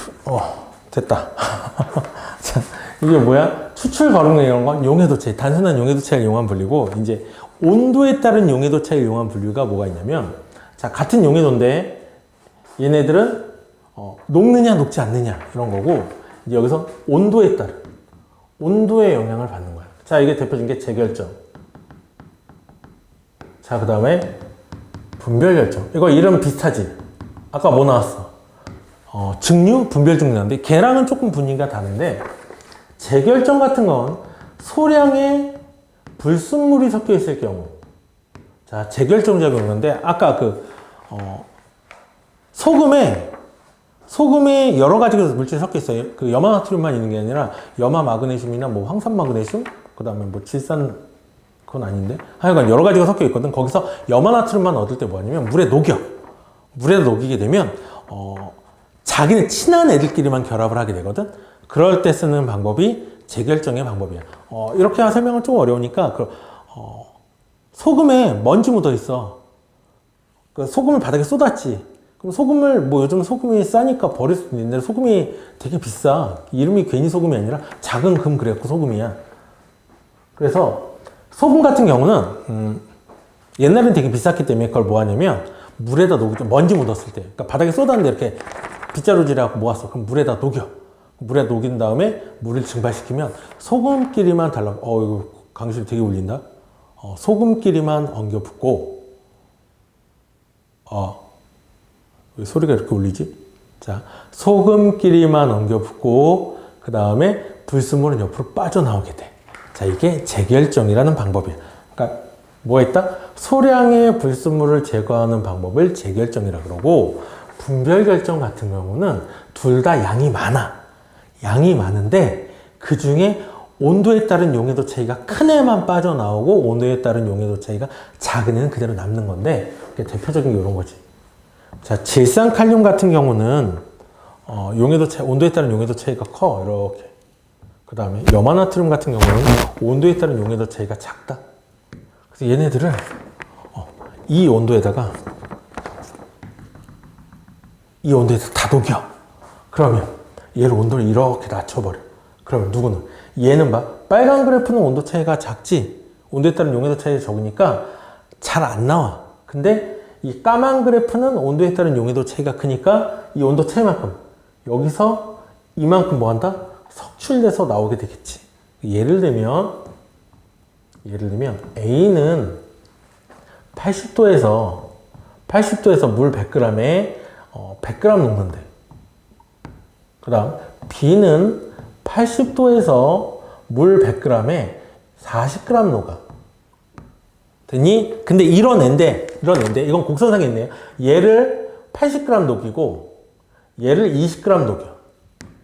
됐다. 자, 이게 뭐야? 추출 거름량 이런 건 용해도 차이, 단순한 용해도 차이를 이용한 분류고, 이제 온도에 따른 용해도 차이를 이용한 분류가 뭐가 있냐면, 자, 같은 용해도인데 얘네들은 녹느냐 녹지 않느냐 이런 거고, 이제 여기서 온도에 따른 온도의 영향을 받는 거야. 자, 이게 대표적인 게 재결정. 자, 그 다음에 분별결정. 이거 이름 비슷하지? 아까 뭐 나왔어? 증류, 분별증류 나왔는데 걔랑은 조금 분위기가 다른데, 재결정 같은 건 소량의 불순물이 섞여 있을 경우. 자, 재결정 작용인데 아까 소금에 여러 가지 물질이 섞여 있어요. 그 염화나트륨만 있는 게 아니라 염화 마그네슘이나 뭐 황산 마그네슘, 그 다음에 뭐 질산, 그건 아닌데 하여간 여러 가지가 섞여 있거든. 거기서 염화나트륨만 얻을 때 뭐냐면 물에 녹이게 되면 자기네 친한 애들끼리만 결합을 하게 되거든. 그럴 때 쓰는 방법이 재결정의 방법이야. 이렇게 설명은 좀 어려우니까 소금에 먼지 묻어 있어. 그 소금을 바닥에 쏟았지. 그럼 소금을 뭐 요즘 소금이 싸니까 버릴 수도 있는데 소금이 되게 비싸. 이름이 괜히 소금이 아니라 작은 금 그래갖고 소금이야. 그래서 소금 같은 경우는 옛날엔 되게 비쌌기 때문에 그걸 뭐 하냐면 물에다 먼지 묻었을 때, 그러니까 바닥에 쏟았는데 이렇게 빗자루질해갖고 모았어. 그럼 물에다 녹여. 물에 녹인 다음에 물을 증발시키면 소금끼리만 이거 강실 되게 울린다. 소금끼리만 엉겨 붙고, 왜 소리가 이렇게 울리지? 자, 소금끼리만 엉겨 붙고, 그 다음에 불순물은 옆으로 빠져나오게 돼. 자, 이게 재결정이라는 방법이야. 그러니까 뭐 했다? 소량의 불순물을 제거하는 방법을 재결정이라 그러고, 분별결정 같은 경우는 둘 다 양이 많아. 양이 많은데 그 중에 온도에 따른 용해도 차이가 큰 애만 빠져나오고 온도에 따른 용해도 차이가 작은 애는 그대로 남는 건데, 대표적인 게 이런 거지. 자, 질산칼륨 같은 경우는 용해도 차이, 온도에 따른 용해도 차이가 커. 이렇게. 그 다음에 염화나트륨 같은 경우는 온도에 따른 용해도 차이가 작다. 그래서 얘네들을 이 온도에다가 다 녹여. 그러면 얘를 온도를 이렇게 낮춰버려. 그러면 누구는? 얘는 봐. 빨간 그래프는 온도 차이가 작지. 온도에 따른 용해도 차이가 적으니까 잘 안 나와. 근데 이 까만 그래프는 온도에 따른 용해도 차이가 크니까 이 온도 차이만큼 여기서 이만큼 뭐 한다? 석출돼서 나오게 되겠지. 예를 들면 A는 80도에서 물 100g에 100g 녹는데, 그 다음 B는 80도에서 물 100g에 40g 녹아. 됐니? 근데 이런 애인데 이건 곡선상에 있네요. 얘를 80g 녹이고 얘를 20g 녹여.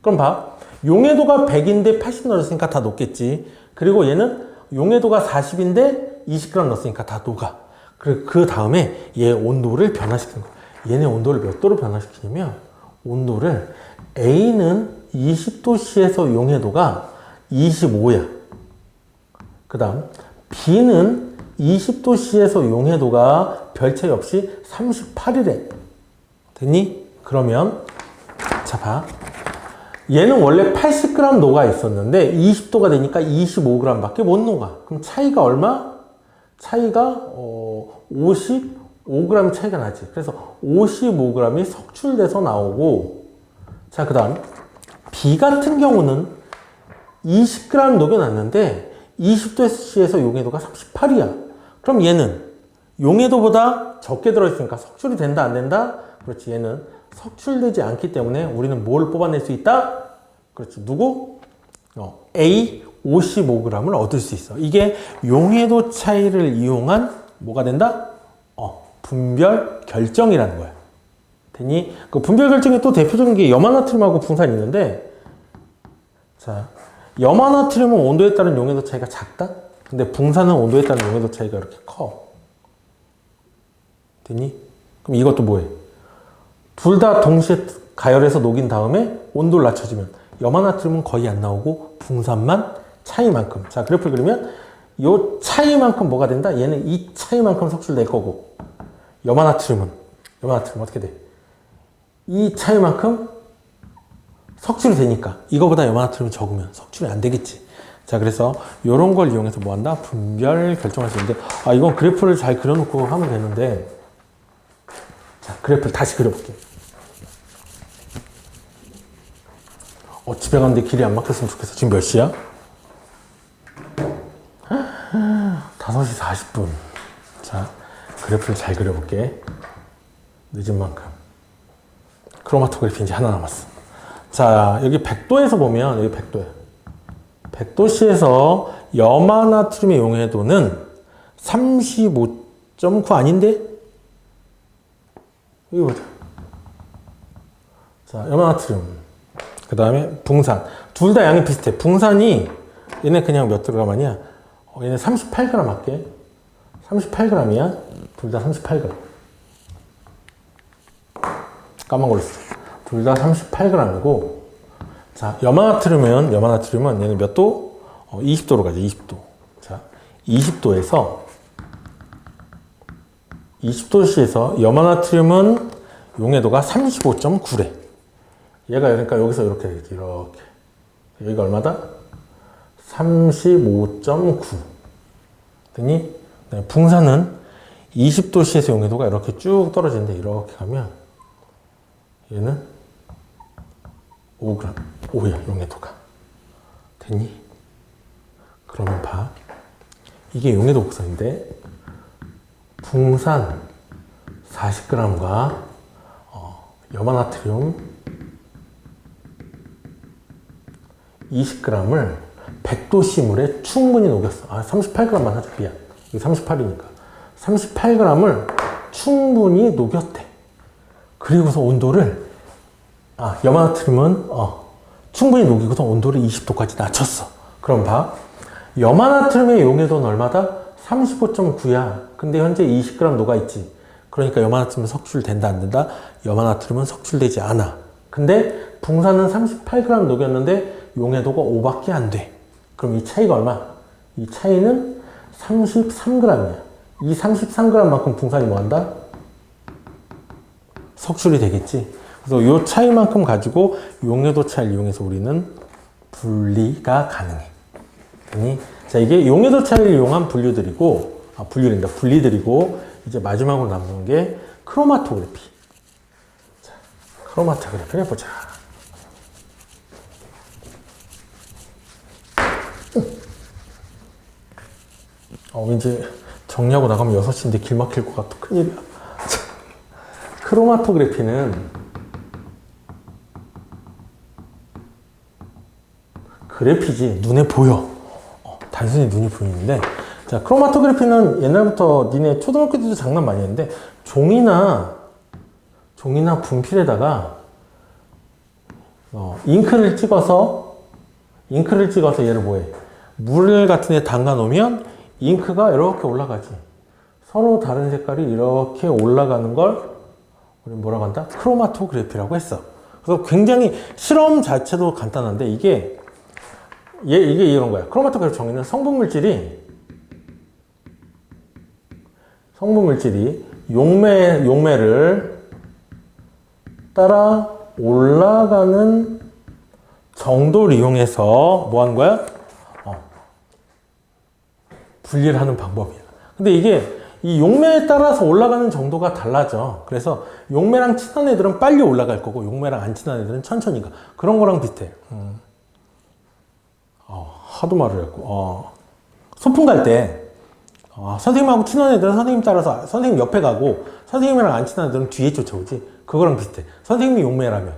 그럼 봐. 용해도가 100인데 80 넣었으니까 다 녹겠지. 그리고 얘는 용해도가 40인데 20g 넣었으니까 다 녹아. 그리고 그 다음에 얘 온도를 변화시키는 거야. 얘네 온도를 몇 도로 변화시키냐면, 온도를 A는 20도씨에서 용해도가 25야. 그 다음 B는 20도씨에서 용해도가 별 차이 없이 38이래. 됐니? 그러면 자 봐. 얘는 원래 80g 녹아 있었는데 20도가 되니까 25g밖에 못 녹아. 그럼 차이가 얼마? 차이가 55g 차이가 나지. 그래서 55g이 석출돼서 나오고, 자, 그 다음 B 같은 경우는 20g 녹여놨는데 20도씨에서 용해도가 38이야. 그럼 얘는 용해도보다 적게 들어있으니까 석출이 된다, 안 된다? 그렇지. 얘는 석출되지 않기 때문에 우리는 뭘 뽑아낼 수 있다? 그렇지. 누구? A 55g을 얻을 수 있어. 이게 용해도 차이를 이용한 뭐가 된다? 분별 결정이라는 거야. 되니? 그 분별 결정의 또 대표적인 게 염화나트륨하고 붕산이 있는데, 자, 염화나트륨은 온도에 따른 용해도 차이가 작다? 근데 붕산은 온도에 따른 용해도 차이가 이렇게 커. 되니? 그럼 이것도 뭐해? 둘 다 동시에 가열해서 녹인 다음에 온도를 낮춰주면 염화나트륨은 거의 안 나오고 붕산만 차이만큼. 자, 그래프를 그리면 이 차이만큼 뭐가 된다? 얘는 이 차이만큼 석출될 거고, 염화나트륨은 어떻게 돼? 이 차이만큼 석출이 되니까 이거보다 염화나트륨이 적으면 석출이 안 되겠지. 자, 그래서 이런 걸 이용해서 뭐 한다? 분별 결정할 수 있는데, 이건 그래프를 잘 그려놓고 하면 되는데, 자, 그래프를 다시 그려볼게요. 집에 가는데 길이 안 막혔으면 좋겠어. 지금 몇 시야? 5시 40분. 자, 그래프를 잘 그려볼게. 늦은 만큼. 크로마토그래피 이제 하나 남았어. 자, 여기 100도에서 보면, 여기 100도야. 100도씨에서 염화나트륨의 용해도는 35.9 아닌데? 여기 보자. 자, 염화나트륨. 그 다음에 붕산. 둘 다 양이 비슷해. 붕산이, 얘네 그냥 몇 그램 아니야? 얘네 38g 할게. 38g이야. 둘 다 38g. 까먹었어. 둘 다 38g이고. 자, 염화나트륨은 얘는 몇 도? 20도로 가죠. 20도. 자, 20도씨에서 염화나트륨은 용해도가 35.9래. 얘가 그러니까 여기서 이렇게. 여기가 얼마다? 35.9. 되니? 붕산은 20도씨에서 용해도가 이렇게 쭉 떨어지는데 이렇게 가면 얘는 5g, 5야, 용해도가. 되니? 그러면 봐. 이게 용해도 곡선인데 붕산 40g과 염화나트륨 20g을 100도씨 물에 충분히 녹였어. 38g만 하자. 미안. 이게 38이니까. 38g을 충분히 녹였대. 그리고서 온도를, 염화나트륨은, 충분히 녹이고서 온도를 20도까지 낮췄어. 그럼 봐. 염화나트륨의 용해도는 얼마다? 35.9야. 근데 현재 20g 녹아있지. 그러니까 염화나트륨은 석출된다, 안 된다? 염화나트륨은 석출되지 않아. 근데 붕산은 38g 녹였는데 용해도가 5밖에 안 돼. 그럼 이 차이가 얼마? 이 차이는 33g이야. 이 33g만큼 붕산이 뭐 한다? 석출이 되겠지. 그래서 이 차이만큼 가지고 용해도 차이를 이용해서 우리는 분리가 가능해. 자, 이게 용해도 차이를 이용한 분류들이고, 분리들이고, 이제 마지막으로 남는 게 크로마토그래피. 자, 크로마토그래피를 해보자. 왠지 정리하고 나가면 6시인데 길 막힐 것 같아. 큰일이야. 크로마토그래피는 그래피지 눈에 보여. 단순히 눈이 보이는데, 자, 크로마토그래피는 옛날부터 니네 초등학교 때도 장난 많이 했는데 종이나 분필에다가 잉크를 찍어서 얘를 뭐해? 물 같은 데 담가 놓으면 잉크가 이렇게 올라가지. 서로 다른 색깔이 이렇게 올라가는 걸 우리 뭐라고 한다? 크로마토그래피라고 했어. 그래서 굉장히 실험 자체도 간단한데 이게 이런 거야. 크로마토그래피 정의는 성분물질이 용매를 따라 올라가는 정도를 이용해서 뭐 하는 거야? 분리를 하는 방법이야. 근데 이게 이 용매에 따라서 올라가는 정도가 달라져. 그래서 용매랑 친한 애들은 빨리 올라갈 거고 용매랑 안 친한 애들은 천천히 가. 그런 거랑 비슷해. 하도 말을 했고. 소풍 갈 때 선생님하고 친한 애들은 선생님 따라서 선생님 옆에 가고 선생님이랑 안 친한 애들은 뒤에 쫓아오지. 그거랑 비슷해. 선생님이 용매라면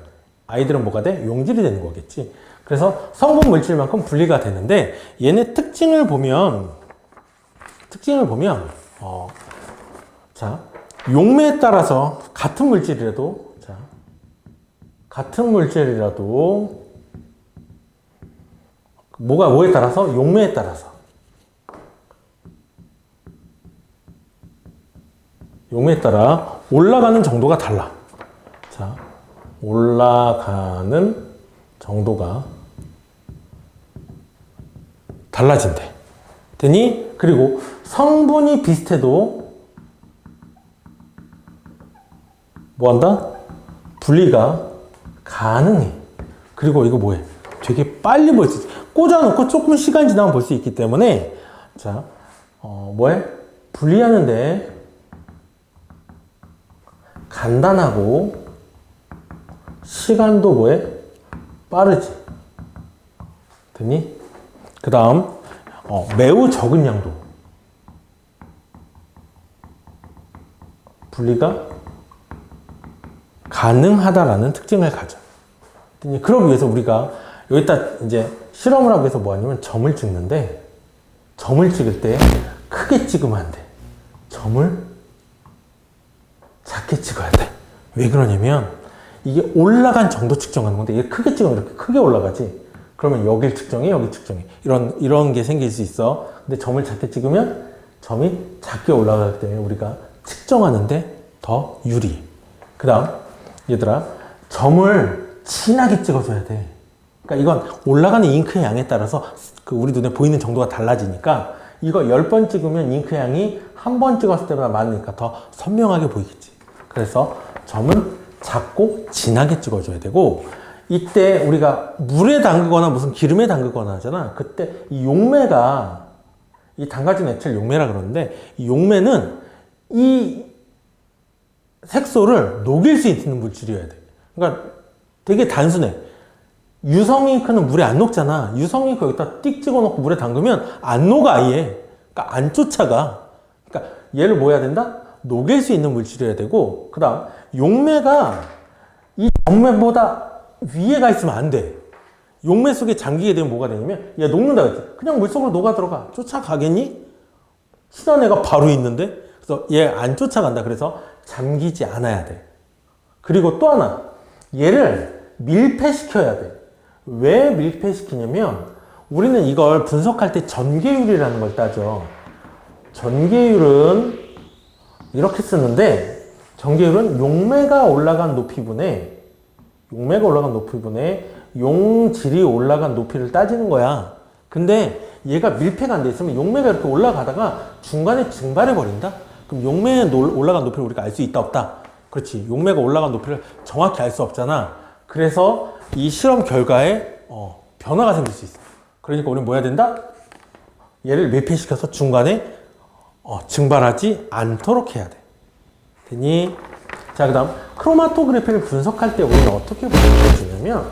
아이들은 뭐가 돼? 용질이 되는 거겠지. 그래서 성분 물질만큼 분리가 되는데 얘네 특징을 보면 자, 용매에 따라서 같은 물질이라도 뭐에 따라서? 용매에 따라서 용매에 따라 올라가는 정도가 달라. 자, 올라가는 정도가 달라진대. 되니? 그리고 성분이 비슷해도 뭐한다? 분리가 가능해. 그리고 이거 뭐해? 되게 빨리 볼 수 있어. 꽂아놓고 조금 시간 지나면 볼 수 있기 때문에 자, 뭐해? 분리하는데 간단하고 시간도 뭐해? 빠르지. 됐니? 그 다음 매우 적은 양도 분리가 가능하다라는 특징을 가져. 그러기 위해서 우리가 여기다 이제 실험을 하기 위해서 뭐 하냐면 점을 찍는데 점을 찍을 때 크게 찍으면 안 돼. 점을 작게 찍어야 돼. 왜 그러냐면 이게 올라간 정도 측정하는 건데 이게 크게 찍으면 이렇게 크게 올라가지. 그러면 여길 측정해, 여기 측정해. 이런 게 생길 수 있어. 근데 점을 작게 찍으면 점이 작게 올라가기 때문에 우리가 측정하는데 더 유리해. 그 다음, 얘들아, 점을 진하게 찍어줘야 돼. 그러니까 이건 올라가는 잉크의 양에 따라서 그 우리 눈에 보이는 정도가 달라지니까 이거 10번 찍으면 잉크 양이 한 번 찍었을 때보다 많으니까 더 선명하게 보이겠지. 그래서 점은 작고 진하게 찍어줘야 되고 이때 우리가 물에 담그거나 무슨 기름에 담그거나 하잖아. 그때 이 용매가 이 담가진 액체를 용매라 그러는데 이 용매는 이 색소를 녹일 수 있는 물질이어야 돼. 그러니까 되게 단순해. 유성 잉크는 물에 안 녹잖아. 유성 잉크 여기다 띡 찍어놓고 물에 담그면 안 녹아 아예. 그러니까 안 쫓아가. 그러니까 얘를 뭐 해야 된다? 녹일 수 있는 물질이어야 되고 그 다음 용매가 이 점매보다 위에 가 있으면 안 돼. 용매 속에 잠기게 되면 뭐가 되냐면 얘 녹는다 그랬지. 그냥 물속으로 녹아 들어가. 쫓아가겠니? 친한 애가 바로 있는데 그래서 얘 안 쫓아간다. 그래서 잠기지 않아야 돼. 그리고 또 하나 얘를 밀폐시켜야 돼. 왜 밀폐시키냐면 우리는 이걸 분석할 때 전개율이라는 걸 따져. 전개율은 이렇게 쓰는데 전개율은 용매가 올라간 높이분의 용질이 올라간 높이를 따지는 거야. 근데 얘가 밀폐가 안 돼 있으면 용매가 이렇게 올라가다가 중간에 증발해 버린다? 그럼 용매에 올라간 높이를 우리가 알 수 있다 없다? 그렇지. 용매가 올라간 높이를 정확히 알 수 없잖아. 그래서 이 실험 결과에 변화가 생길 수 있어. 그러니까 우리는 뭐 해야 된다? 얘를 밀폐시켜서 중간에 증발하지 않도록 해야 돼. 되니? 자, 그 다음 크로마토그래피를 분석할 때 우리는 어떻게 분석해 주냐면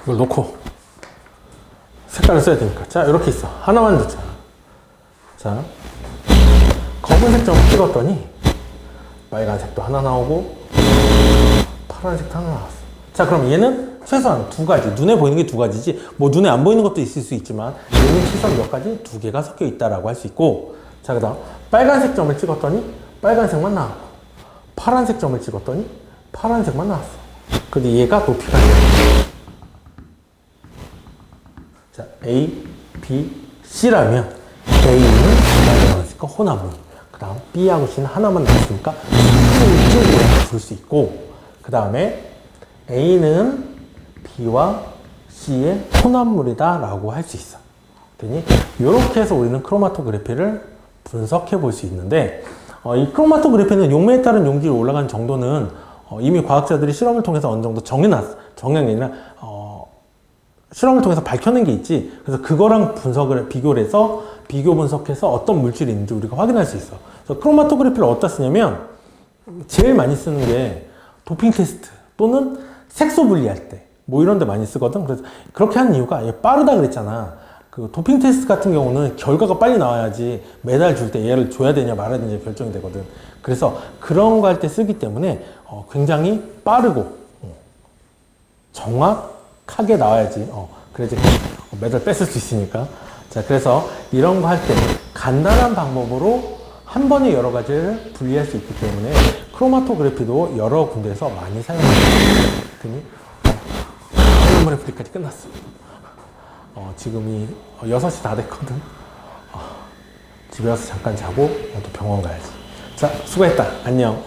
이걸 놓고 색깔을 써야 되니까 자 이렇게 있어. 하나만 넣자. 자, 검은색 점 찍었더니 빨간색도 하나 나오고 파란색도 하나 나왔어. 자, 그럼 얘는 최소한 두 가지, 눈에 보이는 게 두 가지지 뭐 눈에 안 보이는 것도 있을 수 있지만 얘는 최소한 몇 가지? 두 개가 섞여 있다라고 할 수 있고 자, 그 다음 빨간색 점을 찍었더니 빨간색만 나왔고 파란색 점을 찍었더니 파란색만 나왔어. 근데 얘가 높이가 자, A, B, C라면 A는 두가지 나왔으니까 혼합물 그 다음 B하고 C는 하나만 나왔으니까 일주일이라고 볼 수 있고 그 다음에 A는 B와 C의 혼합물이다 라고 할 수 있어. 되니? 이렇게 해서 우리는 크로마토그래피를 분석해 볼 수 있는데 이 크로마토그래피는 용매에 따른 용질이 올라간 정도는 이미 과학자들이 실험을 통해서 어느 정도 정해놨어. 정한 게 아니라 실험을 통해서 밝혀낸 게 있지. 그래서 그거랑 비교를 해서 비교 분석해서 어떤 물질이 있는지 우리가 확인할 수 있어. 그래서 크로마토그래피를 어디다 쓰냐면 제일 많이 쓰는 게 도핑 테스트 또는 색소 분리할 때 뭐 이런 데 많이 쓰거든. 그래서 그렇게 하는 이유가 빠르다 그랬잖아. 그 도핑 테스트 같은 경우는 결과가 빨리 나와야지 메달 줄 때 얘를 줘야 되냐 말아야 되냐 결정이 되거든. 그래서 그런 거 할 때 쓰기 때문에 굉장히 빠르고 정확하게 나와야지. 그래야지 메달 뺏을 수 있으니까. 자, 그래서 이런 거 할 때 간단한 방법으로 한 번에 여러 가지를 분리할 수 있기 때문에 크로마토그래피도 여러 군데에서 많이 사용합니다. 그랬더니 크로마토그래피까지 끝났어. 지금이 6시 다 됐거든. 집에 와서 잠깐 자고 또 병원 가야지. 자, 수고했다. 안녕.